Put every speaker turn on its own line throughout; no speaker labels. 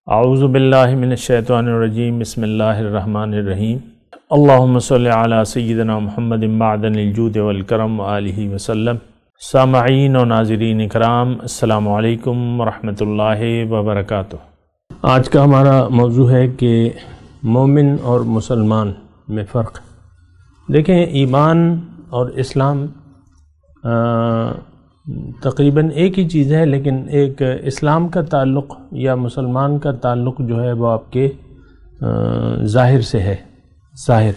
اعوذ باللہ من الشیطان الرجیم بسم اللہ الرحمن الرحیم اللہم صلی علی سیدنا محمد معدن الجود والکرم وآلہ وسلم۔ سامعین و ناظرین اکرام، السلام علیکم ورحمۃ اللہ وبرکاتہ۔ آج کا ہمارا موضوع ہے کہ مومن اور مسلمان میں فرق۔ دیکھیں، ایمان اور اسلام تقریباً ایک ہی چیز ہے، لیکن ایک اسلام کا تعلق یا مسلمان کا تعلق جو ہے وہ آپ کے ظاہر سے ہے۔ ظاہر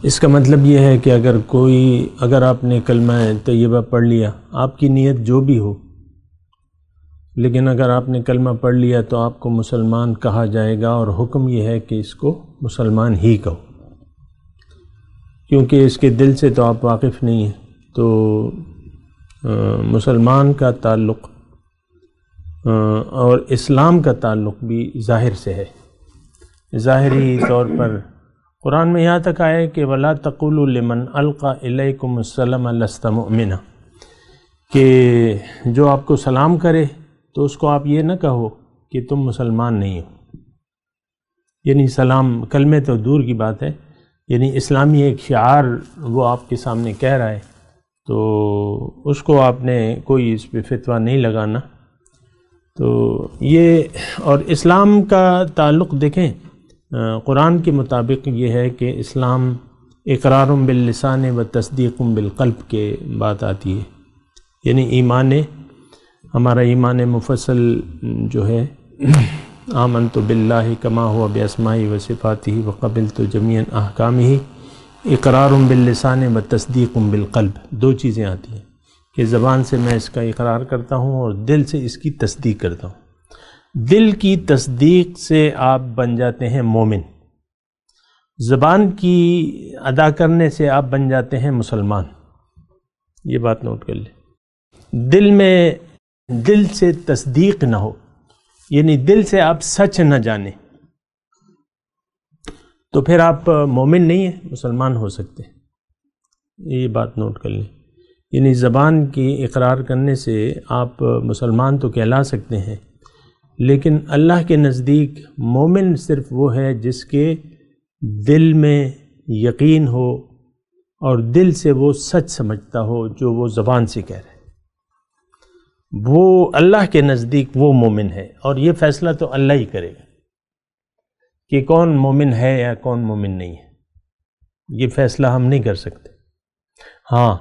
اس کا مطلب یہ ہے کہ اگر آپ نے کلمہ طیبہ پڑھ لیا، آپ کی نیت جو بھی ہو، لیکن اگر آپ نے کلمہ پڑھ لیا تو آپ کو مسلمان کہا جائے گا، اور حکم یہ ہے کہ اس کو مسلمان ہی کہو، کیونکہ اس کے دل سے تو آپ واقف نہیں ہیں۔ تو مسلمان کا تعلق اور اسلام کا تعلق بھی ظاہر سے ہے۔ ظاہری طور پر قرآن میں یہاں تک آیا کہ وَلَا تَقُولُوا لِمَنْ أَلْقَى إِلَيْكُمُ السَّلَامَ لَسْتَ مُؤْمِنًا، کہ جو آپ کو سلام کرے تو اس کو آپ یہ نہ کہو کہ تم مسلمان نہیں ہو۔ یعنی سلام، کلمے تو دور کی بات ہے، یعنی اسلامی ایک شعار وہ آپ کے سامنے کہہ رہا ہے، تو اس کو آپ نے کوئی اس پہ فتویٰ نہیں لگانا۔ تو یہ اور اسلام کا تعلق دیکھیں، قرآن کے مطابق یہ ہے کہ اسلام اقرار باللسان و تصدیق بالقلب کے بات آتی ہے، یعنی ہمارا ایمان مفصل جو ہے آمنت باللہ کما ہوا باسماءہ و صفاتہ وقبلت جمیع احکامہ، اقرار باللسان و تصدیق بالقلب، دو چیزیں آتی ہیں کہ زبان سے میں اس کا اقرار کرتا ہوں اور دل سے اس کی تصدیق کرتا ہوں۔ دل کی تصدیق سے آپ بن جاتے ہیں مومن، زبان کی ادا کرنے سے آپ بن جاتے ہیں مسلمان۔ یہ بات نوٹ کر لیں، دل سے تصدیق نہ ہو، یعنی دل سے آپ سچ نہ جانیں، تو پھر آپ مومن نہیں ہیں، مسلمان ہو سکتے۔ یہ بات نوٹ کر لیں، یعنی زبان کی اقرار کرنے سے آپ مسلمان تو کہلا سکتے ہیں، لیکن اللہ کے نزدیک مومن صرف وہ ہے جس کے دل میں یقین ہو اور دل سے وہ سچ سمجھتا ہو جو وہ زبان سے کہہ رہے ہیں، وہ اللہ کے نزدیک وہ مومن ہے۔ اور یہ فیصلہ تو اللہ ہی کرے گا کہ کون مومن ہے یا کون مومن نہیں ہے، یہ فیصلہ ہم نہیں کر سکتے۔ ہاں،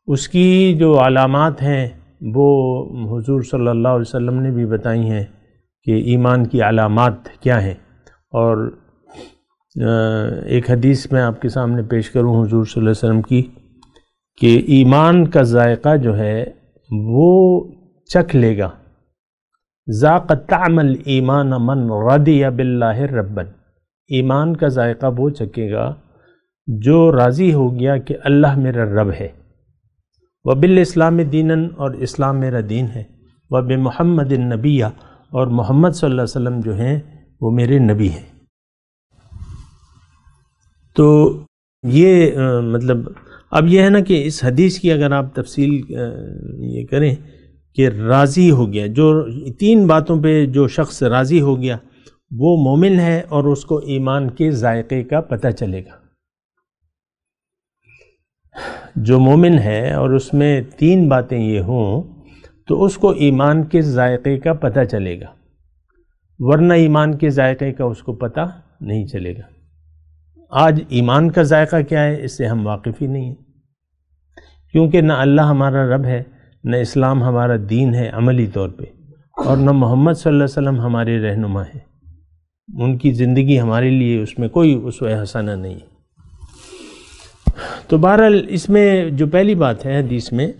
اس کی جو علامات ہیں وہ حضور صلی اللہ علیہ وسلم نے بھی بتائی ہیں کہ ایمان کی علامات کیا ہیں، اور ایک حدیث میں آپ کے سامنے پیش کروں حضور صلی اللہ علیہ وسلم کی، کہ ایمان کا ذائقہ جو ہے وہ چکھ لے گا، ذاق طعم الایمان من رضی باللہ ربا، ایمان کا ذائقہ وہ چکھے گا جو راضی ہو گیا کہ اللہ میرا رب ہے، وبالاسلام دینا، اور اسلام میرا دین ہے، وبمحمد النبی، اور محمد صلی اللہ علیہ وسلم جو ہیں وہ میرے نبی ہیں۔ تو یہ مطلب اب یہ ہے نا کہ اس حدیث کی اگر آپ تفصیل یہ کریں کہ راضی ہو گیا، جو تین باتوں پہ جو شخص راضی ہو گیا وہ مومن ہے، اور اس کو ایمان کے ذائقے کا پتہ چلے گا۔ جو مومن ہے اور اس میں تین باتیں یہ ہوں تو اس کو ایمان کے ذائقے کا پتہ چلے گا، ورنہ ایمان کے ذائقے کا اس کو پتہ نہیں چلے گا۔ آج ایمان کا ذائقہ کیا ہے اس سے ہم واقف ہی نہیں ہیں، کیونکہ نہ اللہ ہمارا رب ہے، نہ اسلام ہمارا دین ہے عملی طور پہ، اور نہ محمد صلی اللہ علیہ وسلم ہمارے رہنما ہیں، ان کی زندگی ہمارے لیے اس میں کوئی اسوہ حسنہ نہیں ہے۔ تو بہرحال اس میں جو پہلی بات ہے حدیث میں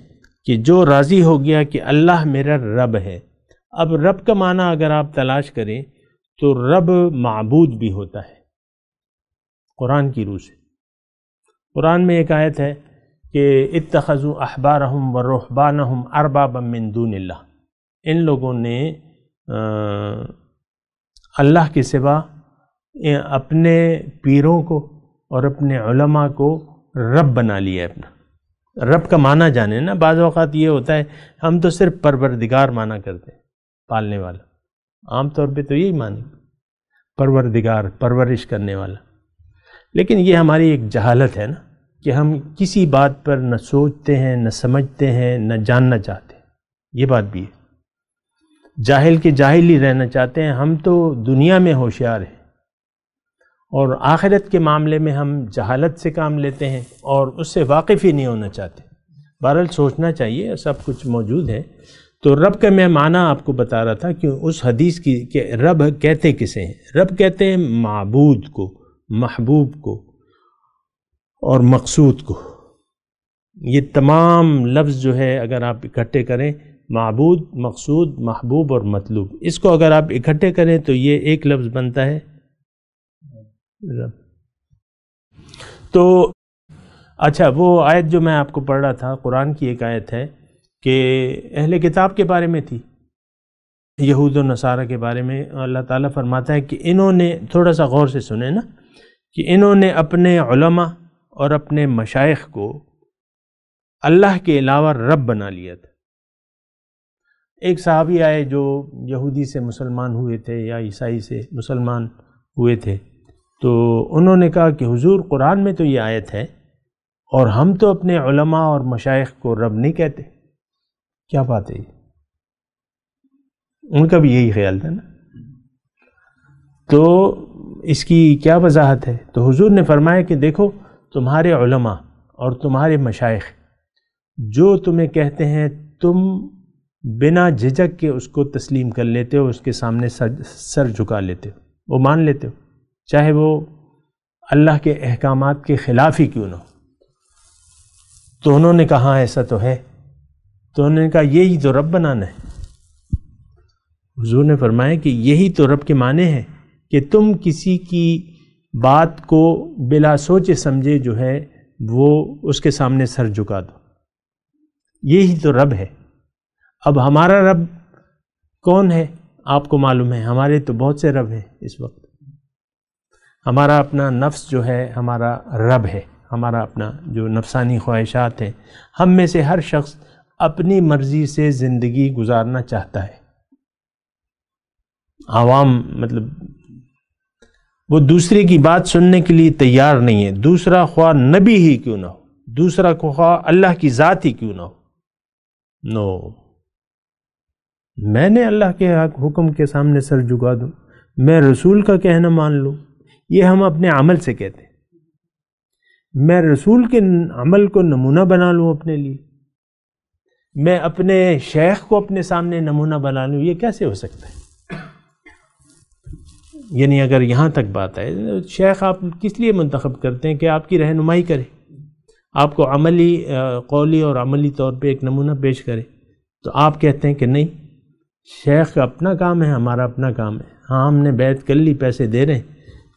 کہ جو راضی ہو گیا کہ اللہ میرا رب ہے۔ اب رب کا معنی اگر آپ تلاش کریں تو رب معبود بھی ہوتا ہے قرآن کی روح سے۔ قرآن میں ایک آیت ہے کہ اتخذوا احبارہم ورہبانہم اربابا من دون اللہ، ان لوگوں نے اللہ کے سوا اپنے پیروں کو اور اپنے علماء کو رب بنا لیا ہے اپنا۔ رب کا معنی جانے نا، بعض اوقات یہ ہوتا ہے ہم تو صرف پروردگار معنی کرتے ہیں، پالنے والا، عام طور پہ تو یہی معنی، پروردگار، پرورش کرنے والا۔ لیکن یہ ہماری ایک جہالت ہے نا کہ ہم کسی بات پر نہ سوچتے ہیں، نہ سمجھتے ہیں، نہ جاننا چاہتے ہیں، یہ بات بھی ہے۔ جاہل کے جاہل ہی رہنا چاہتے ہیں، ہم تو دنیا میں ہوشیار ہیں اور آخرت کے معاملے میں ہم جہالت سے کام لیتے ہیں اور اس سے واقف ہی نہیں ہونا چاہتے۔ بہرحال سوچنا چاہیے، سب کچھ موجود ہے۔ تو رب کا میں معنی آپ کو بتا رہا تھا کہ اس حدیث کی کہ رب کہتے کسے ہیں؟ رب کہتے ہیں معبود کو، محبوب کو اور مقصود کو۔ یہ تمام لفظ جو ہے اگر آپ اکٹھے کریں، معبود، مقصود، محبوب اور مطلوب، اس کو اگر آپ اکٹھے کریں تو یہ ایک لفظ بنتا ہے رب۔ تو اچھا، وہ آیت جو میں آپ کو پڑھ رہا تھا قرآن کی ایک آیت ہے کہ اہل کتاب کے بارے میں تھی، یہود و نصارہ کے بارے میں۔ اللہ تعالیٰ فرماتا ہے کہ انہوں نے، تھوڑا سا غور سے سنیں نا، کہ انہوں نے اپنے علماء اور اپنے مشائخ کو اللہ کے علاوہ رب بنا لیا تھا۔ ایک صحابی آئے جو یہودی سے مسلمان ہوئے تھے یا عیسائی سے مسلمان ہوئے تھے، تو انہوں نے کہا کہ حضور قرآن میں تو یہ آیت ہے اور ہم تو اپنے علماء اور مشائخ کو رب نہیں کہتے، کیا بات ہے؟ ان کا بھی یہی خیال تھا نا، تو اس کی کیا وضاحت ہے؟ تو حضور نے فرمایا کہ دیکھو، تمہارے علماء اور تمہارے مشائخ جو تمہیں کہتے ہیں، تم بنا جھجک کے اس کو تسلیم کر لیتے ہو، اس کے سامنے سر جھکا لیتے ہو، وہ مان لیتے ہو، چاہے وہ اللہ کے احکامات کے خلاف ہی کیوں نہ ہو۔ تو انہوں نے کہا ایسا تو ہے، تو انہوں نے کہا یہی تو رب بنانا ہے۔ حضور نے فرمایا کہ یہی تو رب کے معنی ہے کہ تم کسی کی بات کو بلا سوچے سمجھے جو ہے وہ اس کے سامنے سر جھکا دو، یہی تو رب ہے۔ اب ہمارا رب کون ہے آپ کو معلوم ہے، ہمارے تو بہت سے رب ہیں اس وقت۔ ہمارا اپنا نفس جو ہے ہمارا رب ہے، ہمارا اپنا جو نفسانی خواہشات ہیں۔ ہم میں سے ہر شخص اپنی مرضی سے زندگی گزارنا چاہتا ہے۔ عوام مطلب وہ دوسرے کی بات سننے کے لیے تیار نہیں ہے، دوسرا خواہ نبی ہی کیوں نہ ہو، دوسرا خواہ اللہ کی ذات ہی کیوں نہ ہو۔ نو، میں نے اللہ کے حکم کے سامنے سر جھکا دوں، میں رسول کا کہنا مان لوں، یہ ہم اپنے عمل سے کہتے ہیں۔ میں رسول کے عمل کو نمونہ بنا لوں اپنے لیے، میں اپنے شیخ کو اپنے سامنے نمونہ بنا لوں، یہ کیسے ہو سکتا ہے؟ یعنی اگر یہاں تک بات ہے، شیخ آپ کس لیے منتخب کرتے ہیں؟ کہ آپ کی رہنمائی کرے، آپ کو عملی، قولی اور عملی طور پہ ایک نمونہ پیش کرے، تو آپ کہتے ہیں کہ نہیں، شیخ کا اپنا کام ہے، ہمارا اپنا کام ہے، ہاں ہم نے بیعت کر لی، پیسے دے رہے ہیں،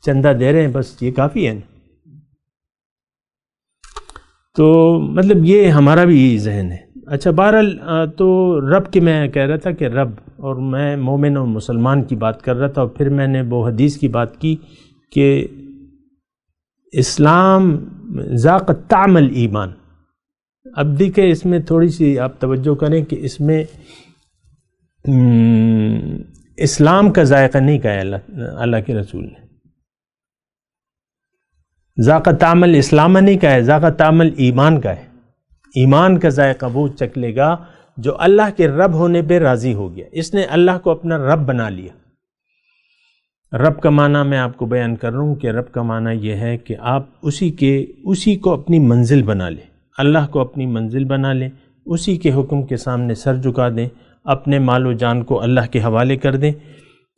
چندہ دے رہے ہیں، بس یہ کافی ہے نا۔ تو مطلب یہ ہمارا بھی ذہن ہے۔ اچھا، بہرحال تو رب کی میں کہہ رہا تھا کہ رب، اور میں مومن اور مسلمان کی بات کر رہا تھا، اور پھر میں نے وہ حدیث کی بات کی کہ اسلام ذاق طعم الایمان۔ اب دیکھیں اس میں تھوڑی سی آپ توجہ کریں کہ اس میں اسلام کا ذائقہ نہیں کہا ہے اللہ کے رسول نے، ذاق طعم الاسلام نہیں کہا ہے، ذاق طعم الایمان کا ہے۔ ایمان کا ذائقہ وہ چکھ لے گا جو اللہ کے رب ہونے پہ راضی ہو گیا، اس نے اللہ کو اپنا رب بنا لیا۔ رب کا معنی میں آپ کو بیان کر رہا ہوں کہ رب کا معنی یہ ہے کہ آپ اسی کو اپنی منزل بنا لیں، اللہ کو اپنی منزل بنا لیں، اسی کے حکم کے سامنے سر جھکا دیں، اپنے مال و جان کو اللہ کے حوالے کر دیں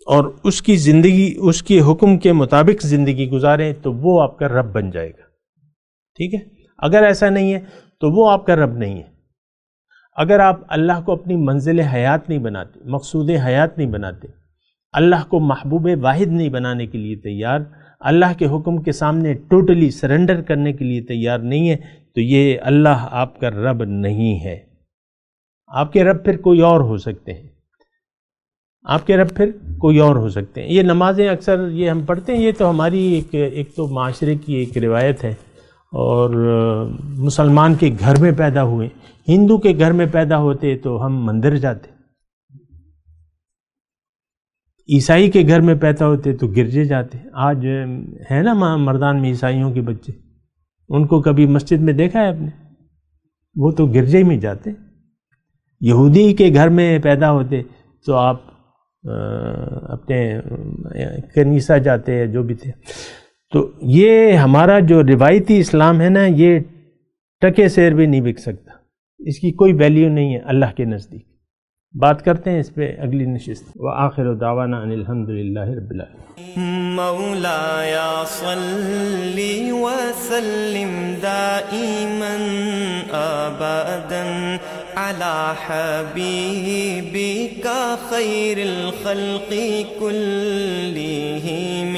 اور اس کی زندگی اس کے حکم کے مطابق زندگی گزاریں، تو وہ آپ کا رب بن جائے گا۔ ٹھیک ہے؟ اگر ایسا نہیں ہے تو وہ آپ کا رب نہیں ہے۔ اگر آپ اللہ کو اپنی منزل حیات نہیں بناتے، مقصود حیات نہیں بناتے، اللہ کو محبوب واحد نہیں بنانے کے لیے تیار، اللہ کے حکم کے سامنے ٹوٹلی سرنڈر کرنے کے لیے تیار نہیں ہے، تو یہ اللہ آپ کا رب نہیں ہے۔ آپ کے رب پھر کوئی اور ہو سکتے ہیں، آپ کے رب پھر کوئی اور ہو سکتے ہیں۔ یہ نمازیں اکثر یہ ہم پڑھتے ہیں، یہ تو ہماری ایک تو معاشرے کی ایک روایت ہے، اور مسلمان کے گھر میں پیدا ہوئے، ہندو کے گھر میں پیدا ہوتے تو ہم مندر جاتے، عیسائی کے گھر میں پیدا ہوتے تو گرجے جاتے. آج ہے نا مردان میں عیسائیوں کے بچے، ان کو کبھی مسجد میں دیکھا ہے آپ نے؟ وہ تو گرجے میں جاتے. یہودی کے گھر میں پیدا ہوتے تو آپ اپنے کنیسہ جاتے ہیں، جو بھی تھے. تو یہ ہمارا جو روایتی اسلام ہے نا، یہ ٹکے سیر بھی نہیں بک سکتا، اس کی کوئی ویلیو نہیں ہے اللہ کے نزدیک. بات کرتے ہیں اس پہ اگلی نشست. وآخر دعوانا ان الحمدللہ رب العالمین.
مولایا صلی وسلم دائما ابدا علی حبیبک خیر الخلق کلہم.